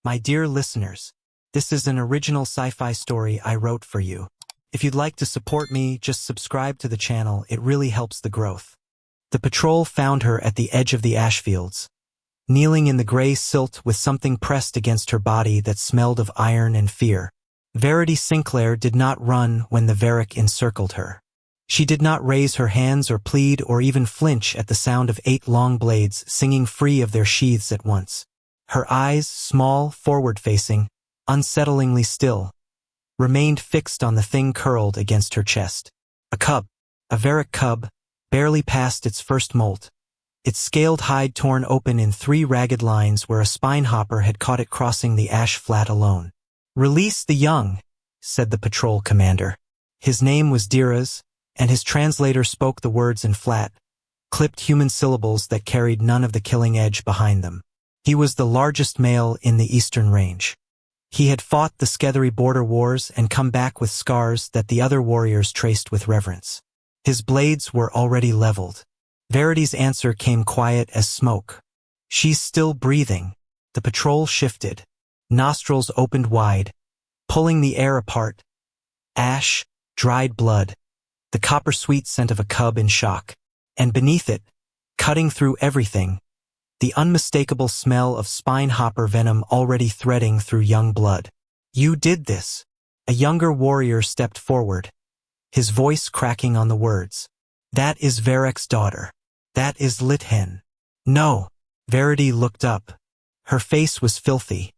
My dear listeners, this is an original sci-fi story I wrote for you. If you'd like to support me, just subscribe to the channel, it really helps the growth. The patrol found her at the edge of the ash fields, kneeling in the gray silt with something pressed against her body that smelled of iron and fear. Verity Sinclair did not run when the Varric encircled her. She did not raise her hands or plead or even flinch at the sound of 8 long blades singing free of their sheaths at once. Her eyes, small, forward-facing, unsettlingly still, remained fixed on the thing curled against her chest. A cub, a Varric cub, barely past its first molt, its scaled hide torn open in 3 ragged lines where a spinehopper had caught it crossing the ash flat alone. "Release the young," said the patrol commander. His name was Diraz, and his translator spoke the words in flat, clipped human syllables that carried none of the killing edge behind them. He was the largest male in the Eastern Range. He had fought the Skethery border wars and come back with scars that the other warriors traced with reverence. His blades were already leveled. Verity's answer came quiet as smoke. "She's still breathing." The patrol shifted. Nostrils opened wide, pulling the air apart. Ash, dried blood, the copper-sweet scent of a cub in shock. And beneath it, cutting through everything, the unmistakable smell of spinehopper venom already threading through young blood. "You did this." A younger warrior stepped forward, his voice cracking on the words. "That is Varric's daughter. That is Lithen." "No." Verity looked up. Her face was filthy,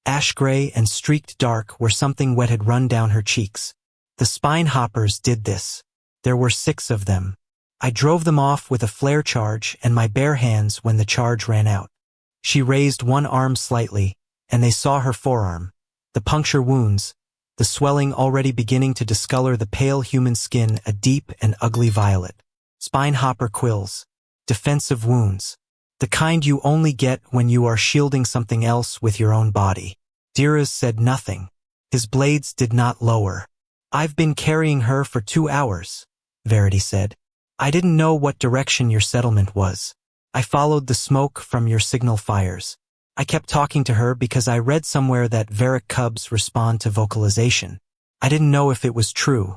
ash-gray and streaked dark where something wet had run down her cheeks. "The spinehoppers did this. There were 6 of them. I drove them off with a flare charge and my bare hands when the charge ran out." She raised one arm slightly, and they saw her forearm, the puncture wounds, the swelling already beginning to discolor the pale human skin a deep and ugly violet. Spinehopper quills, defensive wounds, the kind you only get when you are shielding something else with your own body. Diraz said nothing. His blades did not lower. "I've been carrying her for 2 hours, Verity said. "I didn't know what direction your settlement was. I followed the smoke from your signal fires. I kept talking to her because I read somewhere that Varric cubs respond to vocalization. I didn't know if it was true.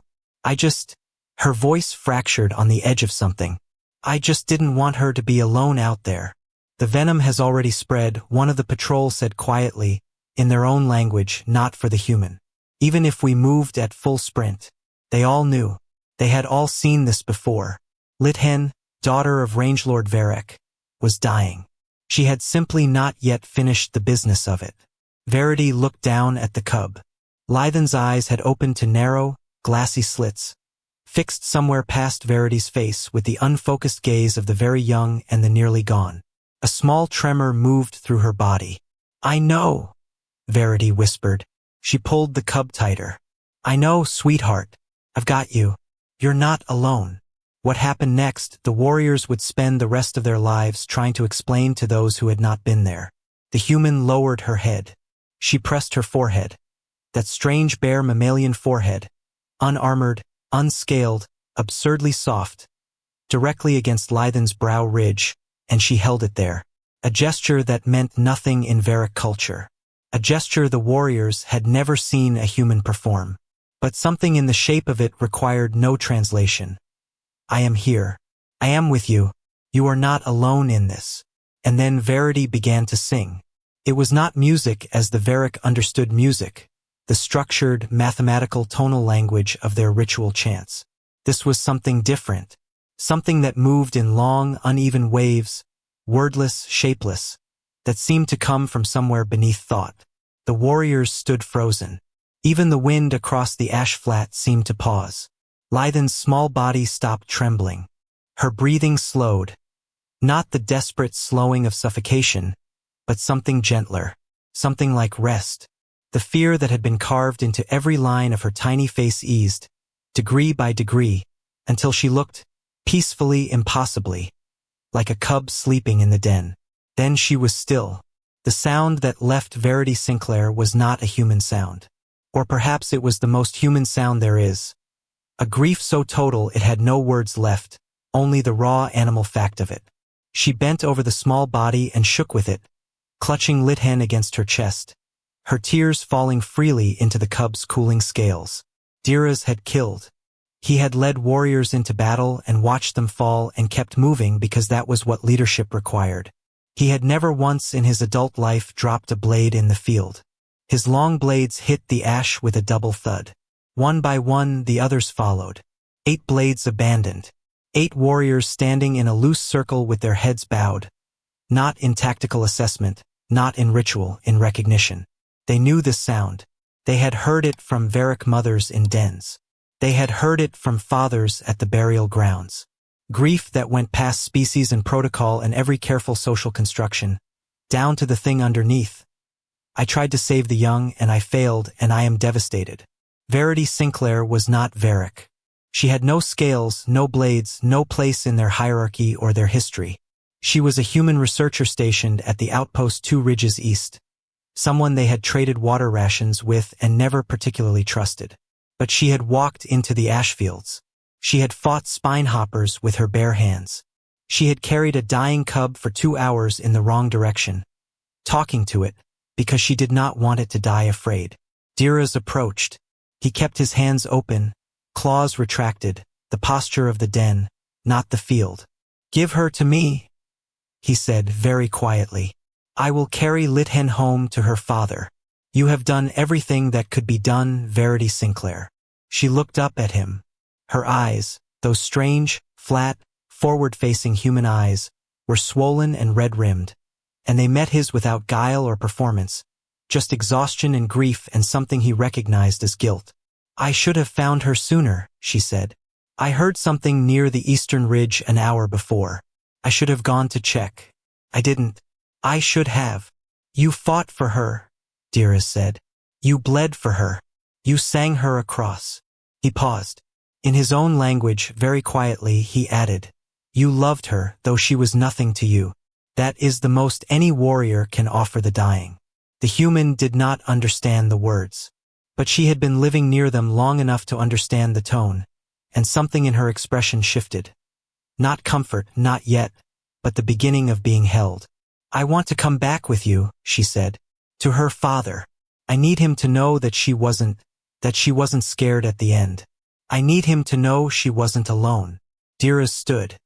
Her voice fractured on the edge of something. "I just didn't want her to be alone out there." "The venom has already spread," one of the patrol said quietly, in their own language, not for the human. "Even if we moved at full sprint." They all knew. They had all seen this before. Lithen, daughter of Rangelord Varric, was dying. She had simply not yet finished the business of it. Verity looked down at the cub. Lithen's eyes had opened to narrow, glassy slits, fixed somewhere past Verity's face with the unfocused gaze of the very young and the nearly gone. A small tremor moved through her body. "I know," Verity whispered. She pulled the cub tighter. "I know, sweetheart. I've got you. You're not alone." What happened next, the warriors would spend the rest of their lives trying to explain to those who had not been there. The human lowered her head. She pressed her forehead. That strange bare mammalian forehead, unarmored, unscaled, absurdly soft, directly against Lithen's brow ridge, and she held it there. A gesture that meant nothing in Varric culture. A gesture the warriors had never seen a human perform. But something in the shape of it required no translation. "I am here. I am with you. You are not alone in this." And then Verity began to sing. It was not music as the Varric understood music, the structured, mathematical tonal language of their ritual chants. This was something different, something that moved in long, uneven waves, wordless, shapeless, that seemed to come from somewhere beneath thought. The warriors stood frozen. Even the wind across the ash flat seemed to pause. Lithen's small body stopped trembling. Her breathing slowed. Not the desperate slowing of suffocation, but something gentler, something like rest. The fear that had been carved into every line of her tiny face eased, degree by degree, until she looked, peacefully, impossibly, like a cub sleeping in the den. Then she was still. The sound that left Verity Sinclair was not a human sound. Or perhaps it was the most human sound there is. A grief so total it had no words left, only the raw animal fact of it. She bent over the small body and shook with it, clutching Lithen against her chest, her tears falling freely into the cub's cooling scales. Diraz had killed. He had led warriors into battle and watched them fall and kept moving because that was what leadership required. He had never once in his adult life dropped a blade in the field. His long blades hit the ash with a double thud. One by one, the others followed. 8 blades abandoned. 8 warriors standing in a loose circle with their heads bowed. Not in tactical assessment, not in ritual, in recognition. They knew this sound. They had heard it from Varric mothers in dens. They had heard it from fathers at the burial grounds. Grief that went past species and protocol and every careful social construction, down to the thing underneath. I tried to save the young, and I failed, and I am devastated. Verity Sinclair was not Varric. She had no scales, no blades, no place in their hierarchy or their history. She was a human researcher stationed at the outpost 2 ridges east. Someone they had traded water rations with and never particularly trusted. But she had walked into the ash fields. She had fought spinehoppers with her bare hands. She had carried a dying cub for 2 hours in the wrong direction, talking to it, because she did not want it to die afraid. Diraz approached. He kept his hands open, claws retracted, the posture of the den, not the field. "Give her to me," he said very quietly. "I will carry Lithen home to her father. You have done everything that could be done, Verity Sinclair." She looked up at him. Her eyes, those strange, flat, forward-facing human eyes, were swollen and red-rimmed, and they met his without guile or performance, just exhaustion and grief and something he recognized as guilt. "I should have found her sooner," she said. "I heard something near the eastern ridge an hour before. I should have gone to check. I didn't. I should have." "You fought for her," Diraz said. "You bled for her. You sang her across." He paused. In his own language, very quietly, he added, "You loved her, though she was nothing to you. That is the most any warrior can offer the dying." The human did not understand the words. But she had been living near them long enough to understand the tone, and something in her expression shifted. Not comfort, not yet, but the beginning of being held. "I want to come back with you," she said, "to her father. I need him to know that she wasn't scared at the end. I need him to know she wasn't alone." Diraz stood.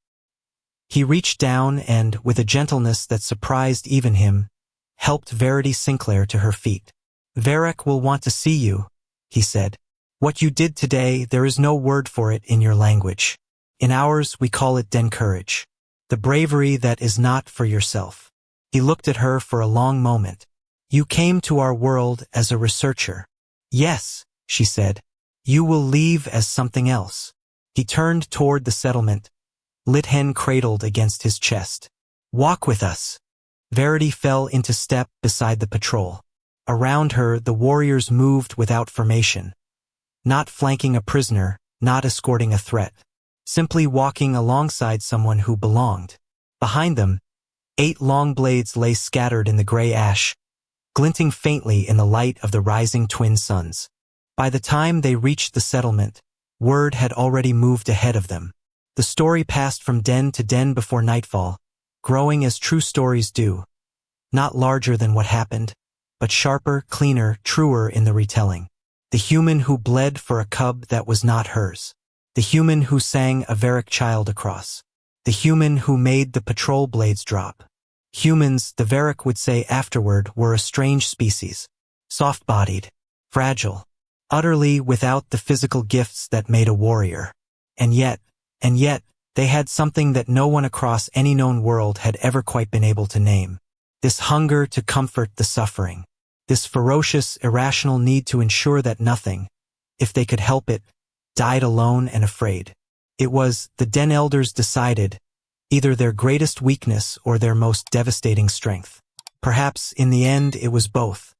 He reached down and, with a gentleness that surprised even him, helped Verity Sinclair to her feet. "Varric will want to see you," he said. "What you did today, there is no word for it in your language. In ours, we call it den courage. The bravery that is not for yourself." He looked at her for a long moment. "You came to our world as a researcher." "Yes," she said. "You will leave as something else." He turned toward the settlement, Lithen cradled against his chest. "Walk with us." Verity fell into step beside the patrol. Around her, the warriors moved without formation, not flanking a prisoner, not escorting a threat, simply walking alongside someone who belonged. Behind them, 8 long blades lay scattered in the gray ash, glinting faintly in the light of the rising twin suns. By the time they reached the settlement, word had already moved ahead of them. The story passed from den to den before nightfall, growing as true stories do, not larger than what happened, but sharper, cleaner, truer in the retelling. The human who bled for a cub that was not hers. The human who sang a Varric child across. The human who made the patrol blades drop. Humans, the Varric would say afterward, were a strange species. Soft-bodied, fragile, utterly without the physical gifts that made a warrior. And yet, they had something that no one across any known world had ever quite been able to name. This hunger to comfort the suffering. This ferocious, irrational need to ensure that nothing, if they could help it, died alone and afraid. It was, the den elders decided, either their greatest weakness or their most devastating strength. Perhaps, in the end, it was both.